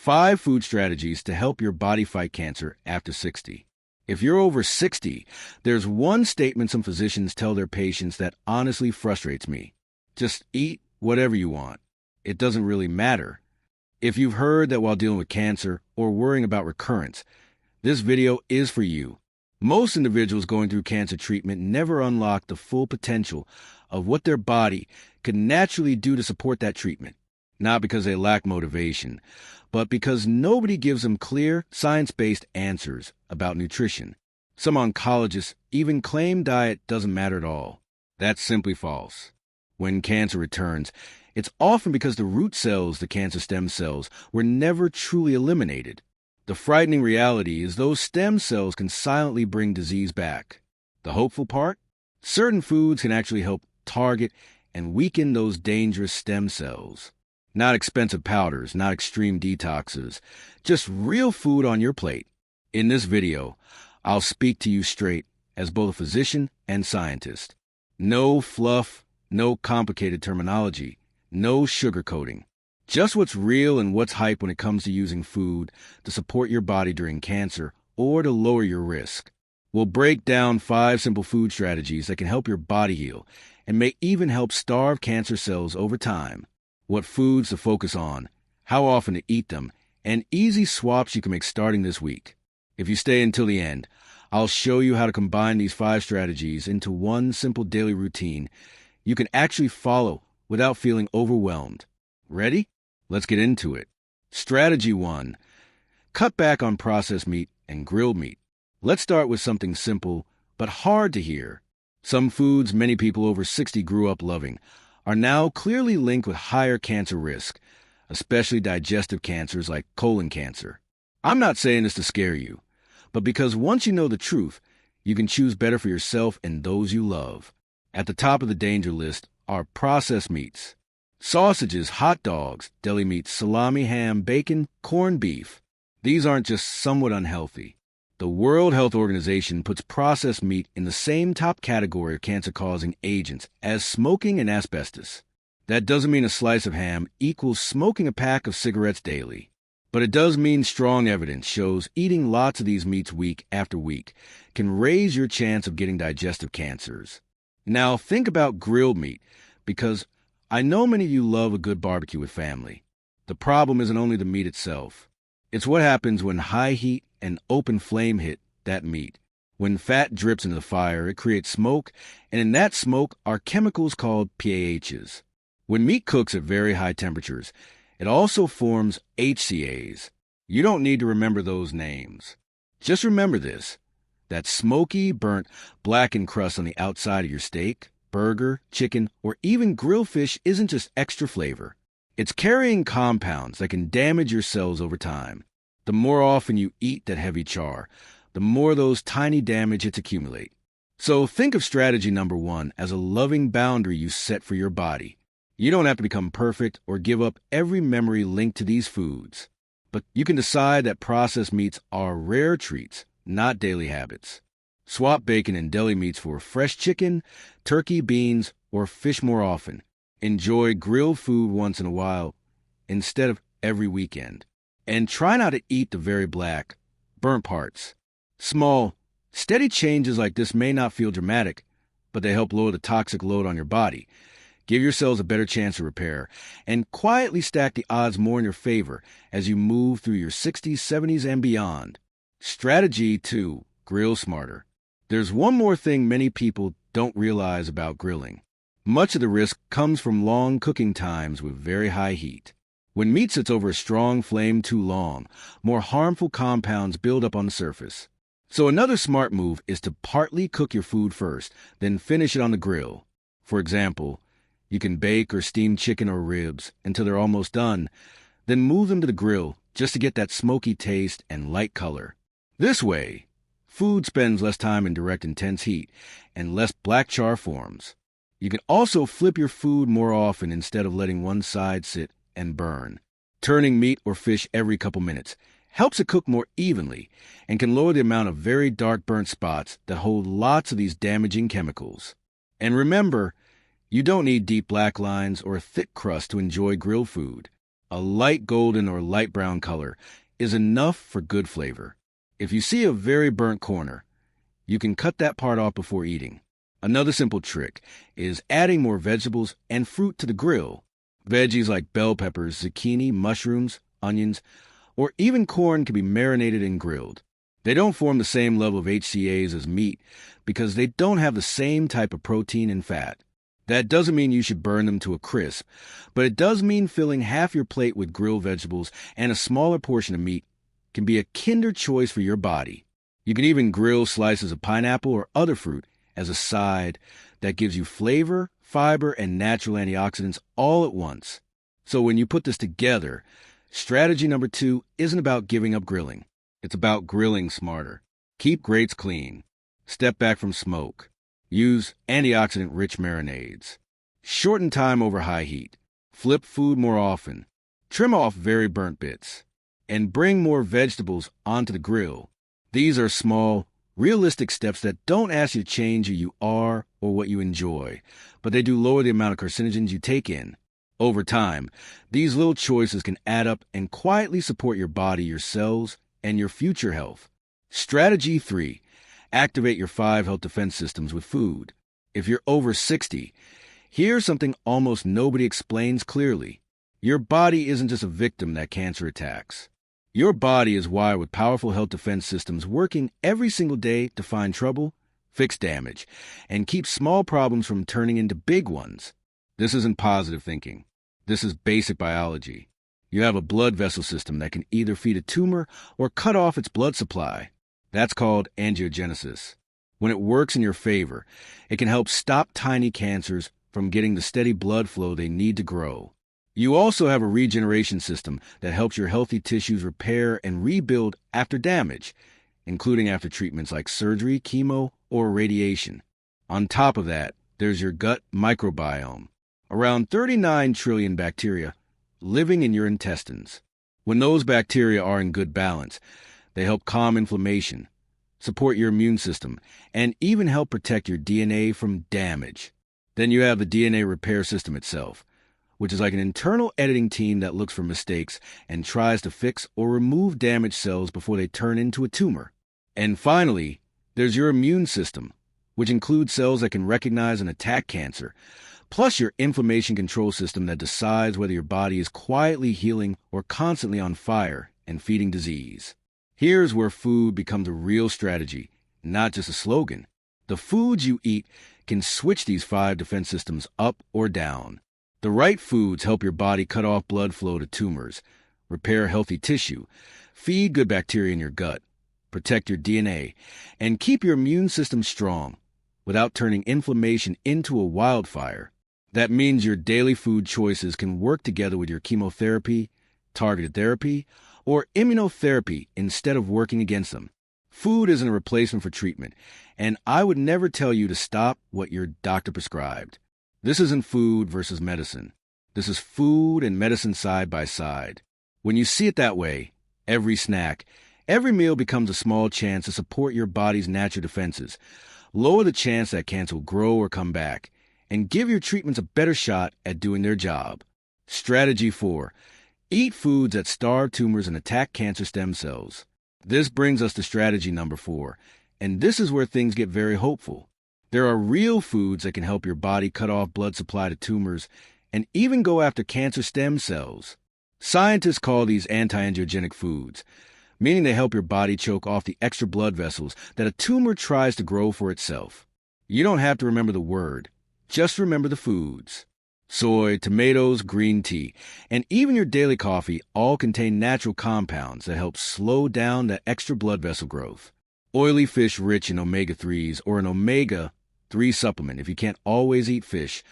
5 food strategies to help your body fight cancer after 60. If you're over 60, there's one statement some physicians tell their patients that honestly frustrates me. Just eat whatever you want. It doesn't really matter. If you've heard that while dealing with cancer or worrying about recurrence, this video is for you. Most individuals going through cancer treatment never unlock the full potential of what their body could naturally do to support that treatment. Not because they lack motivation, but because nobody gives them clear, science-based answers about nutrition. Some oncologists even claim diet doesn't matter at all. That's simply false. When cancer returns, it's often because the root cells, the cancer stem cells, were never truly eliminated. The frightening reality is those stem cells can silently bring disease back. The hopeful part? Certain foods can actually help target and weaken those dangerous stem cells. Not expensive powders, not extreme detoxes, just real food on your plate. In this video, I'll speak to you straight as both a physician and scientist. No fluff, no complicated terminology, no sugarcoating. Just what's real and what's hype when it comes to using food to support your body during cancer or to lower your risk. We'll break down 5 simple food strategies that can help your body heal and may even help starve cancer cells over time. What foods to focus on, how often to eat them, and easy swaps you can make starting this week. If you stay until the end, I'll show you how to combine these 5 strategies into one simple daily routine you can actually follow without feeling overwhelmed. Ready? Let's get into it. Strategy 1. Cut back on processed meat and grilled meat. Let's start with something simple but hard to hear. Some foods many people over 60 grew up loving are now clearly linked with higher cancer risk, especially digestive cancers like colon cancer. I'm not saying this to scare you, but because once you know the truth, you can choose better for yourself and those you love. At the top of the danger list are processed meats. Sausages, hot dogs, deli meats, salami, ham, bacon, corned beef. These aren't just somewhat unhealthy. The World Health Organization puts processed meat in the same top category of cancer-causing agents as smoking and asbestos. That doesn't mean a slice of ham equals smoking a pack of cigarettes daily. But it does mean strong evidence shows eating lots of these meats week after week can raise your chance of getting digestive cancers. Now think about grilled meat, because I know many of you love a good barbecue with family. The problem isn't only the meat itself. It's what happens when high heat and open flame hit that meat. When fat drips into the fire, it creates smoke, and in that smoke are chemicals called PAHs. When meat cooks at very high temperatures, it also forms HCAs. You don't need to remember those names. Just remember this: that smoky, burnt, blackened crust on the outside of your steak, burger, chicken, or even grilled fish isn't just extra flavor. It's carrying compounds that can damage your cells over time. The more often you eat that heavy char, the more those tiny damage hits accumulate. So think of strategy number 1 as a loving boundary you set for your body. You don't have to become perfect or give up every memory linked to these foods. But you can decide that processed meats are rare treats, not daily habits. Swap bacon and deli meats for fresh chicken, turkey, beans, or fish more often. Enjoy grilled food once in a while instead of every weekend. And try not to eat the very black, burnt parts. Small, steady changes like this may not feel dramatic, but they help lower the toxic load on your body, give your cells a better chance of repair, and quietly stack the odds more in your favor as you move through your 60s, 70s, and beyond. Strategy 2. Grill smarter. There's one more thing many people don't realize about grilling. Much of the risk comes from long cooking times with very high heat. When meat sits over a strong flame too long, more harmful compounds build up on the surface. So another smart move is to partly cook your food first, then finish it on the grill. For example, you can bake or steam chicken or ribs until they're almost done, then move them to the grill just to get that smoky taste and light color. This way, food spends less time in direct intense heat and less black char forms. You can also flip your food more often instead of letting one side sit and burn. Turning meat or fish every couple minutes helps it cook more evenly and can lower the amount of very dark burnt spots that hold lots of these damaging chemicals. And remember, you don't need deep black lines or a thick crust to enjoy grilled food. A light golden or light brown color is enough for good flavor. If you see a very burnt corner, you can cut that part off before eating. Another simple trick is adding more vegetables and fruit to the grill. Veggies like bell peppers, zucchini, mushrooms, onions, or even corn can be marinated and grilled. They don't form the same level of HCAs as meat because they don't have the same type of protein and fat. That doesn't mean you should burn them to a crisp, but it does mean filling half your plate with grilled vegetables and a smaller portion of meat can be a kinder choice for your body. You can even grill slices of pineapple or other fruit as a side that gives you flavor, fiber, and natural antioxidants all at once. So when you put this together, strategy number 2 isn't about giving up grilling. It's about grilling smarter. Keep grates clean. Step back from smoke. Use antioxidant-rich marinades. Shorten time over high heat. Flip food more often. Trim off very burnt bits. And bring more vegetables onto the grill. These are small, realistic steps that don't ask you to change who you are or what you enjoy, but they do lower the amount of carcinogens you take in. Over time, these little choices can add up and quietly support your body, your cells, and your future health. Strategy 3. Activate your 5 health defense systems with food. If you're over 60, here's something almost nobody explains clearly. Your body isn't just a victim that cancer attacks. Your body is wired with powerful health defense systems working every single day to find trouble, fix damage, and keep small problems from turning into big ones. This isn't positive thinking. This is basic biology. You have a blood vessel system that can either feed a tumor or cut off its blood supply. That's called angiogenesis. When it works in your favor, it can help stop tiny cancers from getting the steady blood flow they need to grow. You also have a regeneration system that helps your healthy tissues repair and rebuild after damage, including after treatments like surgery, chemo, or radiation. On top of that, there's your gut microbiome, around 39 trillion bacteria living in your intestines. When those bacteria are in good balance, they help calm inflammation, support your immune system, and even help protect your DNA from damage. Then you have the DNA repair system itself, which is like an internal editing team that looks for mistakes and tries to fix or remove damaged cells before they turn into a tumor. And finally, there's your immune system, which includes cells that can recognize and attack cancer, plus your inflammation control system that decides whether your body is quietly healing or constantly on fire and feeding disease. Here's where food becomes a real strategy, not just a slogan. The foods you eat can switch these 5 defense systems up or down. The right foods help your body cut off blood flow to tumors, repair healthy tissue, feed good bacteria in your gut, protect your DNA, and keep your immune system strong without turning inflammation into a wildfire. That means your daily food choices can work together with your chemotherapy, targeted therapy, or immunotherapy instead of working against them. Food isn't a replacement for treatment, and I would never tell you to stop what your doctor prescribed. This isn't food versus medicine. This is food and medicine side by side. When you see it that way, every snack, every meal becomes a small chance to support your body's natural defenses, lower the chance that cancer will grow or come back, and give your treatments a better shot at doing their job. Strategy 4. Eat foods that starve tumors and attack cancer stem cells. This brings us to strategy number 4, and this is where things get very hopeful. There are real foods that can help your body cut off blood supply to tumors and even go after cancer stem cells. Scientists call these anti-angiogenic foods, meaning they help your body choke off the extra blood vessels that a tumor tries to grow for itself. You don't have to remember the word, just remember the foods. Soy, tomatoes, green tea, and even your daily coffee all contain natural compounds that help slow down that extra blood vessel growth. Oily fish rich in omega-3s or an omega-3 supplement, if you can't always eat fish,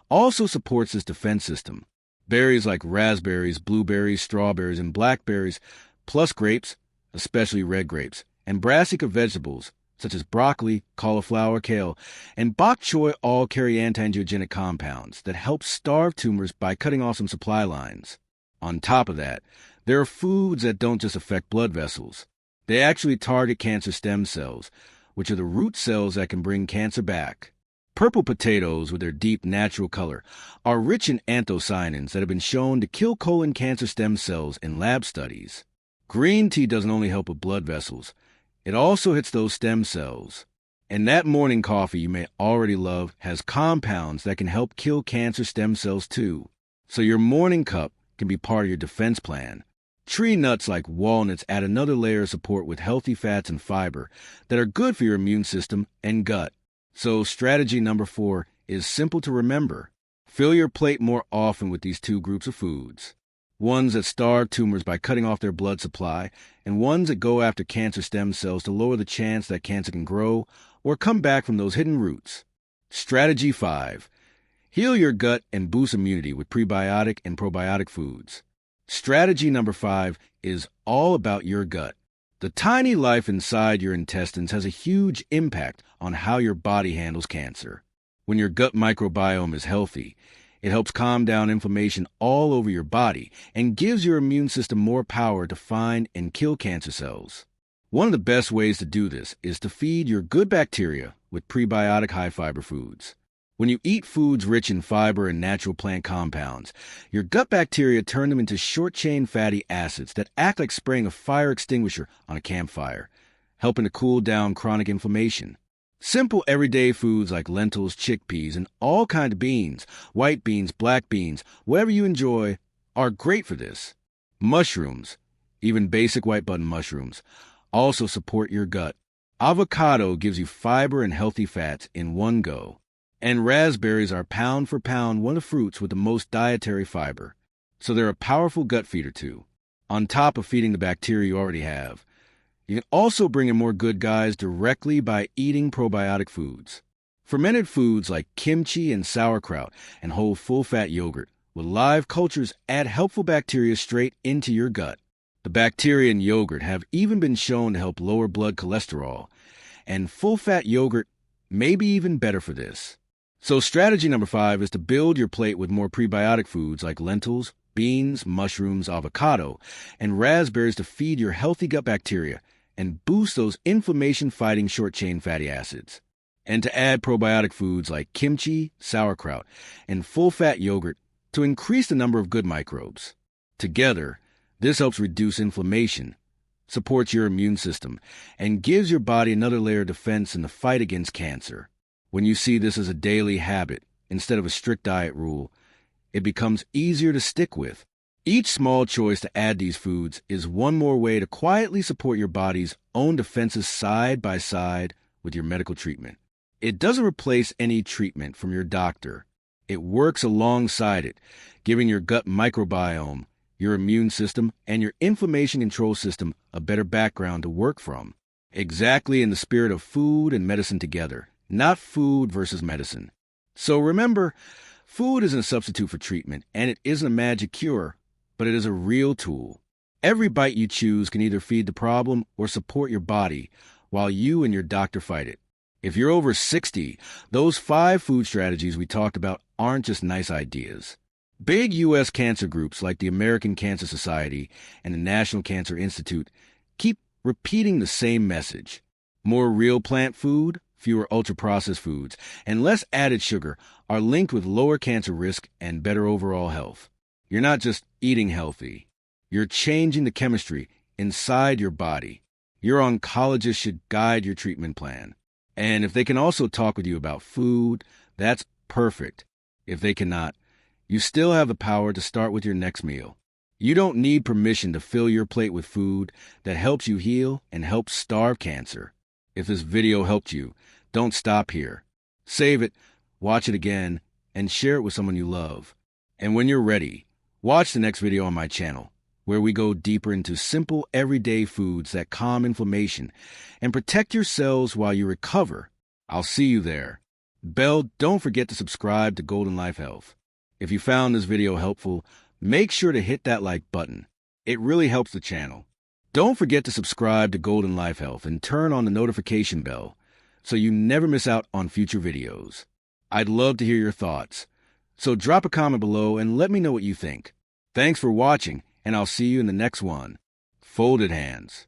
also supports this defense system. Berries like raspberries, blueberries, strawberries, and blackberries, plus grapes, especially red grapes, and brassica vegetables such as broccoli, cauliflower, kale, and bok choy all carry anti-angiogenic compounds that help starve tumors by cutting off some supply lines. On top of that, there are foods that don't just affect blood vessels. They actually target cancer stem cells, which are the root cells that can bring cancer back. Purple potatoes, with their deep natural color, are rich in anthocyanins that have been shown to kill colon cancer stem cells in lab studies. Green tea doesn't only help with blood vessels, it also hits those stem cells. And that morning coffee you may already love has compounds that can help kill cancer stem cells too. So your morning cup can be part of your defense plan. Tree nuts like walnuts add another layer of support with healthy fats and fiber that are good for your immune system and gut. So strategy number 4 is simple to remember. Fill your plate more often with these two groups of foods. Ones that starve tumors by cutting off their blood supply, and ones that go after cancer stem cells to lower the chance that cancer can grow or come back from those hidden roots. Strategy 5. Heal your gut and boost immunity with prebiotic and probiotic foods. Strategy number 5 is all about your gut. The tiny life inside your intestines has a huge impact on how your body handles cancer. When your gut microbiome is healthy, it helps calm down inflammation all over your body and gives your immune system more power to find and kill cancer cells. One of the best ways to do this is to feed your good bacteria with prebiotic high-fiber foods. When you eat foods rich in fiber and natural plant compounds, your gut bacteria turn them into short-chain fatty acids that act like spraying a fire extinguisher on a campfire, helping to cool down chronic inflammation. Simple everyday foods like lentils, chickpeas, and all kinds of beans, white beans, black beans, whatever you enjoy, are great for this. Mushrooms, even basic white button mushrooms, also support your gut. Avocado gives you fiber and healthy fats in one go. And raspberries are pound for pound one of the fruits with the most dietary fiber. So they're a powerful gut feeder too, on top of feeding the bacteria you already have. You can also bring in more good guys directly by eating probiotic foods. Fermented foods like kimchi and sauerkraut and whole full-fat yogurt with live cultures add helpful bacteria straight into your gut. The bacteria in yogurt have even been shown to help lower blood cholesterol, and full-fat yogurt may be even better for this. So strategy number 5 is to build your plate with more prebiotic foods like lentils, beans, mushrooms, avocado, and raspberries to feed your healthy gut bacteria and boost those inflammation-fighting short-chain fatty acids. And to add probiotic foods like kimchi, sauerkraut, and full-fat yogurt to increase the number of good microbes. Together, this helps reduce inflammation, supports your immune system, and gives your body another layer of defense in the fight against cancer. When you see this as a daily habit instead of a strict diet rule, it becomes easier to stick with. Each small choice to add these foods is one more way to quietly support your body's own defenses side by side with your medical treatment. It doesn't replace any treatment from your doctor. It works alongside it, giving your gut microbiome, your immune system, and your inflammation control system a better background to work from. Exactly in the spirit of food and medicine together. Not food versus medicine. So remember, food isn't a substitute for treatment, and it isn't a magic cure, but it is a real tool. Every bite you choose can either feed the problem or support your body while you and your doctor fight it. If you're over 60, those 5 food strategies we talked about aren't just nice ideas. Big U.S. cancer groups like the American Cancer Society and the National Cancer Institute keep repeating the same message. More real plant food, fewer ultra-processed foods, and less added sugar are linked with lower cancer risk and better overall health. You're not just eating healthy. You're changing the chemistry inside your body. Your oncologist should guide your treatment plan. And if they can also talk with you about food, that's perfect. If they cannot, you still have the power to start with your next meal. You don't need permission to fill your plate with food that helps you heal and helps starve cancer. If this video helped you, don't stop here. Save it, watch it again, and share it with someone you love. And when you're ready, watch the next video on my channel, where we go deeper into simple everyday foods that calm inflammation and protect your cells while you recover. I'll see you there. Bell, don't forget to subscribe to Golden Life Health. If you found this video helpful, make sure to hit that like button. It really helps the channel. Don't forget to subscribe to Golden Life Health and turn on the notification bell so you never miss out on future videos. I'd love to hear your thoughts, so drop a comment below and let me know what you think. Thanks for watching, and I'll see you in the next one. Folded hands.